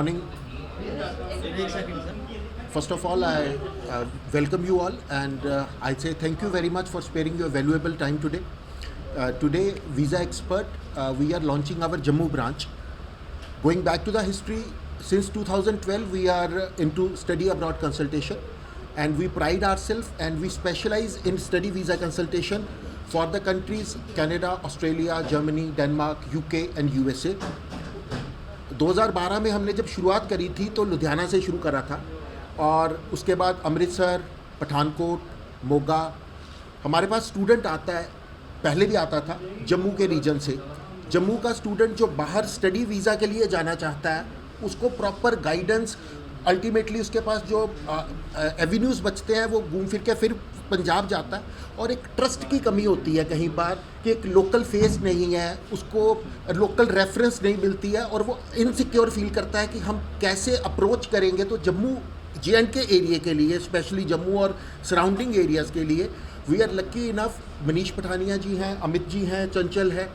morning. First of all, I welcome you all, and I say thank you very much for sparing your valuable time today. Today, Visa Expert, we are launching our Jammu branch. Going back to the history, since 2012, we are into study abroad consultation, and we pride ourselves and we specialize in study visa consultation for the countries Canada, Australia, Germany, Denmark, UK and USA. 2012 में हमने जब शुरुआत करी थी तो लुधियाना से शुरू करा था, और उसके बाद अमृतसर, पठानकोट, मोगा. हमारे पास स्टूडेंट आता है, पहले भी आता था जम्मू के रीजन से. जम्मू का स्टूडेंट जो बाहर स्टडी वीज़ा के लिए जाना चाहता है, उसको प्रॉपर गाइडेंस, अल्टीमेटली उसके पास जो एवेन्यूज़ बचते हैं वो घूम फिर के फिर पंजाब जाता है. और एक ट्रस्ट की कमी होती है कहीं बार कि एक लोकल फेस नहीं है, उसको लोकल रेफरेंस नहीं मिलती है, और वो इनसिक्योर फील करता है कि हम कैसे अप्रोच करेंगे. तो जम्मू J&K एरिया के लिए, स्पेशली जम्मू और सराउंडिंग एरियाज़ के लिए, we are lucky enough. Manish Pathania ji हैं, अमित जी हैं, चंचल है,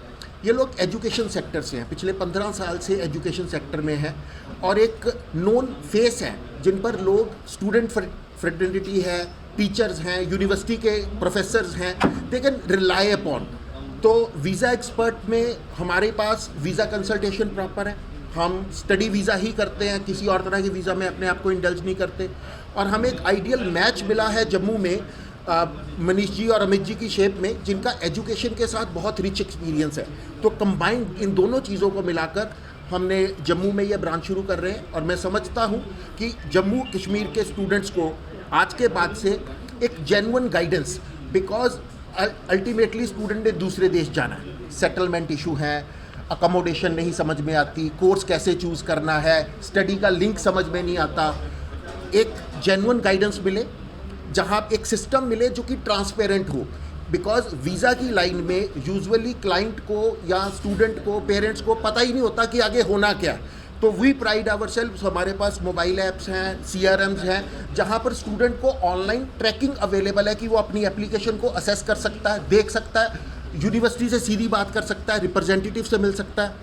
ये लोग एजुकेशन सेक्टर से हैं, पिछले 15 साल से एजुकेशन सेक्टर में हैं, और एक नोन फेस है जिन पर लोग, स्टूडेंट फ्रेटर्निटी है, टीचर्स हैं, यूनिवर्सिटी के प्रोफेसर्स हैं, दे कैन रिलाई अपॉन. तो वीज़ा एक्सपर्ट में हमारे पास वीज़ा कंसल्टेशन प्रॉपर है. हम स्टडी वीज़ा ही करते हैं, किसी और तरह के वीज़ा में अपने आप को इंडल्ज नहीं करते. और हमें एक आइडियल मैच मिला है जम्मू में मनीष जी और अमित जी की शेप में, जिनका एजुकेशन के साथ बहुत रिच एक्सपीरियंस है. तो कंबाइंड इन दोनों चीज़ों को मिलाकर हमने जम्मू में ये ब्रांच शुरू कर रहे हैं. और मैं समझता हूँ कि जम्मू कश्मीर के स्टूडेंट्स को आज के बाद से एक genuine guidance, because ultimately student ने दूसरे देश जाना है, सेटलमेंट इशू है, अकोमोडेशन नहीं समझ में आती, कोर्स कैसे चूज़ करना है, स्टडी का लिंक समझ में नहीं आता. एक जेन्युइन गाइडेंस मिले, जहाँ एक सिस्टम मिले जो कि ट्रांसपेरेंट हो. बिकॉज वीज़ा की लाइन में यूजुअली क्लाइंट को या स्टूडेंट को, पेरेंट्स को पता ही नहीं होता कि आगे होना क्या है. तो वी प्राइड आवर सेल्फ, हमारे पास मोबाइल ऐप्स हैं, CRMs हैं, जहाँ पर स्टूडेंट को ऑनलाइन ट्रैकिंग अवेलेबल है कि वो अपनी एप्लीकेशन को असेस कर सकता है, देख सकता है, यूनिवर्सिटी से सीधी बात कर सकता है, रिप्रेजेंटेटिव से मिल सकता है.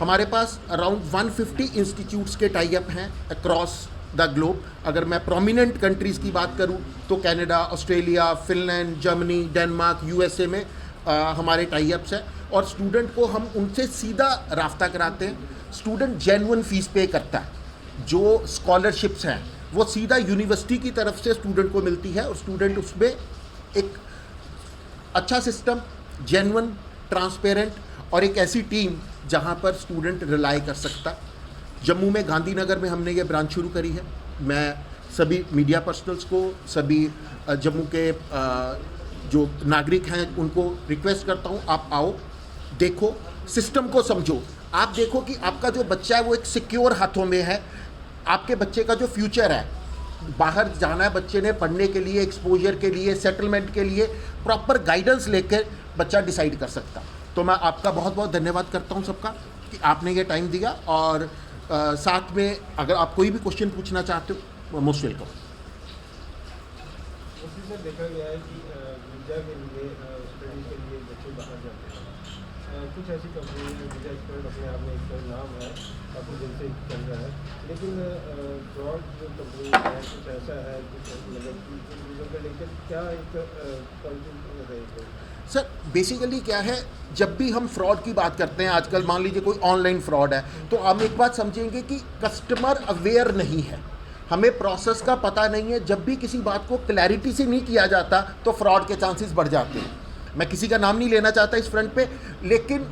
हमारे पास अराउंड 150 इंस्टीट्यूट्स के टाई अप हैं अक्रॉस द ग्लोब. अगर मैं प्रोमिनेंट कंट्रीज़ की बात करूं तो Canada, Australia, Finland, Germany, Denmark, USA में हमारे टाई अप्स हैं. और स्टूडेंट को हम उनसे सीधा राब्ता कराते हैं. स्टूडेंट जेन्युइन फ़ीस पे करता है. जो स्कॉलरशिप्स हैं वो सीधा यूनिवर्सिटी की तरफ से स्टूडेंट को मिलती है, और स्टूडेंट उसमें एक अच्छा सिस्टम, जेन्युइन, ट्रांसपेरेंट, और एक ऐसी टीम जहां पर स्टूडेंट रिलाई कर सकता. जम्मू में गांधीनगर में हमने ये ब्रांच शुरू करी है. मैं सभी मीडिया पर्सनल्स को, सभी जम्मू के जो नागरिक हैं उनको रिक्वेस्ट करता हूँ, आप आओ, देखो, सिस्टम को समझो. आप देखो कि आपका जो बच्चा है वो एक सिक्योर हाथों में है. आपके बच्चे का जो फ्यूचर है, बाहर जाना है बच्चे ने पढ़ने के लिए, एक्सपोजर के लिए, सेटलमेंट के लिए, प्रॉपर गाइडेंस लेकर बच्चा डिसाइड कर सकता. तो मैं आपका बहुत बहुत धन्यवाद करता हूं सबका कि आपने ये टाइम दिया. और साथ में अगर आप कोई भी क्वेश्चन पूछना चाहते हो, मोस्ट वेलकम. देखा गया है कि वीज़ा के लिए, स्टडी के लिए बच्चे बाहर जाते हैं. कुछ ऐसी कंपनी है, वीज़ा एक्सपर्ट अपने आप में एक नाम है, काफ़ी दिन से चल रहा है, लेकिन फ्रॉड जो कंपनी है कुछ ऐसा है, कुछ मतलब वीज़ा को लेकर क्या एक पॉलिसी रहेगी? सर बेसिकली क्या है, जब भी हम फ्रॉड की बात करते हैं, आजकल मान लीजिए कोई ऑनलाइन फ्रॉड है, तो हम एक बात समझेंगे कि कस्टमर अवेयर नहीं है, हमें प्रोसेस का पता नहीं है. जब भी किसी बात को क्लैरिटी से नहीं किया जाता तो फ्रॉड के चांसेस बढ़ जाते हैं. मैं किसी का नाम नहीं लेना चाहता इस फ्रंट पे, लेकिन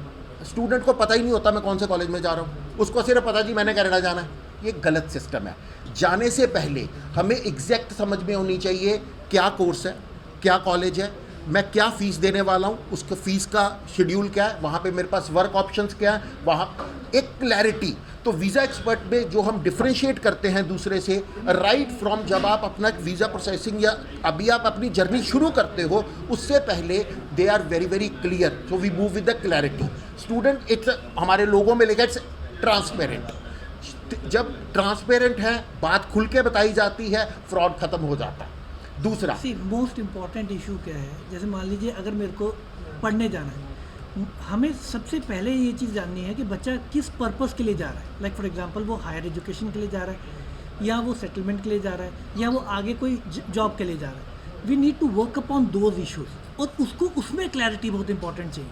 स्टूडेंट को पता ही नहीं होता मैं कौन से कॉलेज में जा रहा हूँ. उसको सिर्फ पता जी मैंने कनाडा जाना है. ये गलत सिस्टम है. जाने से पहले हमें एग्जैक्ट समझ में होनी चाहिए क्या कोर्स है, क्या कॉलेज है, मैं क्या फ़ीस देने वाला हूँ, उसका फ़ीस का शेड्यूल क्या है, वहाँ पे मेरे पास वर्क ऑप्शंस क्या है, वहाँ एक क्लैरिटी. तो वीज़ा एक्सपर्ट में जो हम डिफ्रेंशिएट करते हैं दूसरे से, राइट फ्रॉम जब आप अपना वीज़ा प्रोसेसिंग या अभी आप अपनी जर्नी शुरू करते हो, उससे पहले they are very very clear. So we move with the clarity. Student it's हमारे लोगों में लेकर इट्स ट्रांसपेरेंट. जब ट्रांसपेरेंट है, बात खुल के बताई जाती है, फ्रॉड ख़त्म हो जाता है. दूसरा मोस्ट इम्पॉर्टेंट इशू क्या है, जैसे मान लीजिए अगर मेरे को पढ़ने जाना है, हमें सबसे पहले ये चीज़ जाननी है कि बच्चा किस पर्पस के लिए जा रहा है। लाइक फॉर एग्जांपल वो हायर एजुकेशन के लिए जा रहा है, या वो सेटलमेंट के लिए जा रहा है, या वो आगे कोई जॉब के लिए जा रहा है। We need to work upon those issues, और उसको उसमें क्लैरिटी बहुत इंपॉर्टेंट चाहिए।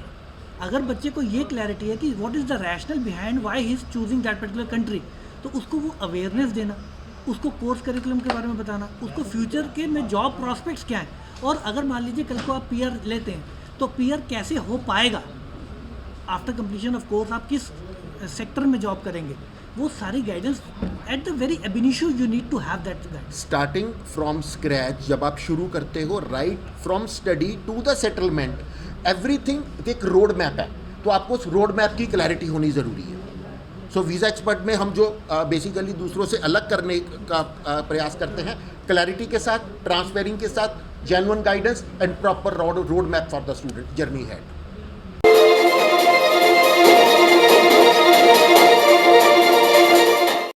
अगर बच्चे को ये क्लैरिटी है कि what is the rational behind why he is choosing that particular country, तो उसको वो अवेयरनेस देना, उसको कोर्स करिकुलम के बारे में बताना, उसको फ्यूचर के में जॉब प्रॉस्पेक्ट्स क्या हैं, और अगर मान लीजिए कल को आप पीआर लेते हैं तो पीआर कैसे हो पाएगा, आफ्टर कंप्लीशन ऑफ कोर्स आप किस सेक्टर में जॉब करेंगे, वो सारी guidance at the very ab initio you need to have that guidance. Starting from scratch जब आप शुरू करते हो, right from study to the settlement, everything एक रोड मैप है, तो आपको उस रोड मैप की क्लैरिटी होनी ज़रूरी है। सो वीज़ा एक्सपर्ट में हम जो बेसिकली दूसरों से अलग करने का प्रयास करते हैं, क्लैरिटी के साथ, ट्रांसपेरेंसी के साथ, genuine guidance and proper road map for the student journey had.